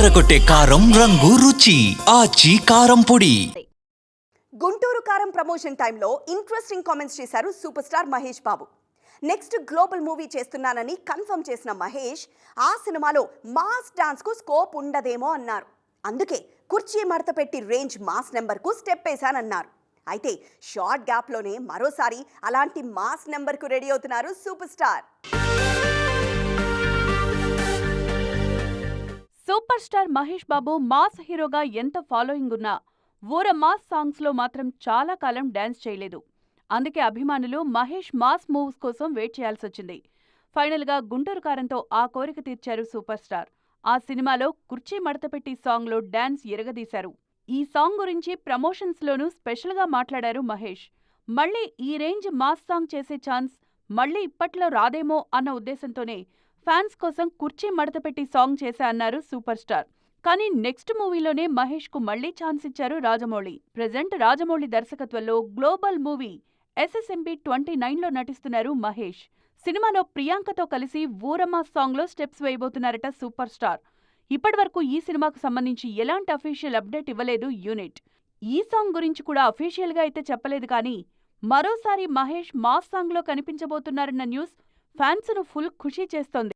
అదరకొట్టే కారం రంగు రుచి ఆచి కారం పొడి. గుంటూరు కారం ప్రమోషన్ టైంలో ఇంట్రెస్టింగ్ కామెంట్స్ చేశారు సూపర్ స్టార్ మహేష్ బాబు. నెక్స్ట్ గ్లోబల్ మూవీ చేస్తున్నానని కన్ఫర్మ్ చేసిన మహేష్ ఆ సినిమాలో మాస్ డాన్స్కు స్కోప్ ఉండదేమో అన్నారు. అందుకే కుర్చీ మడత పెట్టి రేంజ్ మాస్ నెంబర్కు స్టెప్ వేశానన్నారు. అయితే షార్ట్ గ్యాప్లోనే మరోసారి అలాంటి మాస్ నెంబర్కు రెడీ అవుతున్నారు super star. Super star Mahesh Babu mass హీరోగా ఎంత ఫాలోయింగ్ ఉన్నా ఊర మాస్ సాంగ్స్లో మాత్రం చాలా కాలం డాన్స్ చేయలేదు. అందుకే అభిమానులు మహేష్ మాస్ మూవ్స్ కోసం వెయిట్ చేయాల్సొచ్చింది. ఫైనల్గా గుంటూరు కారంతో ఆ కోరిక తీర్చారు సూపర్ స్టార్. ఆ సినిమాలో కుర్చీ మడతపెట్టి సాంగ్లో డాన్స్ ఎరగదీశారు. ఈ సాంగ్ గురించి ప్రమోషన్స్లోనూ స్పెషల్గా మాట్లాడారు మహేష్. మళ్లీ ఈ రేంజ్ మాస్ సాంగ్ చేసే ఛాన్స్ మళ్లీ ఇప్పట్లో రాదేమో అన్న ఉద్దేశంతోనే ఫ్యాన్స్ కోసం కుర్చీ మడతపెట్టి సాంగ్ చేశా అన్నారు సూపర్ స్టార్. కానీ నెక్స్ట్ మూవీలోనే మహేష్ కు మళ్లీ ఛాన్స్ ఇచ్చారు రాజమౌళి. ప్రెజెంట్ రాజమౌళి దర్శకత్వంలో గ్లోబల్ మూవీ SSMB 29లో నటిస్తున్నారు మహేష్. సినిమాలో ప్రియాంకతో కలిసి ఊరమా సాంగ్లో స్టెప్స్ వేయబోతున్నారట సూపర్ స్టార్. ఇప్పటివరకు ఈ సినిమాకు సంబంధించి ఎలాంటి అఫీషియల్ అప్డేట్ ఇవ్వలేదు యూనిట్. ఈ సాంగ్ గురించి కూడా అఫీషియల్గా అయితే చెప్పలేదు. కానీ మరోసారి మహేష్ మాస్ సాంగ్లో కనిపించబోతున్నారన్న న్యూస్ ఫ్యాన్స్ను ఫుల్ ఖుషీ చేస్తోంది.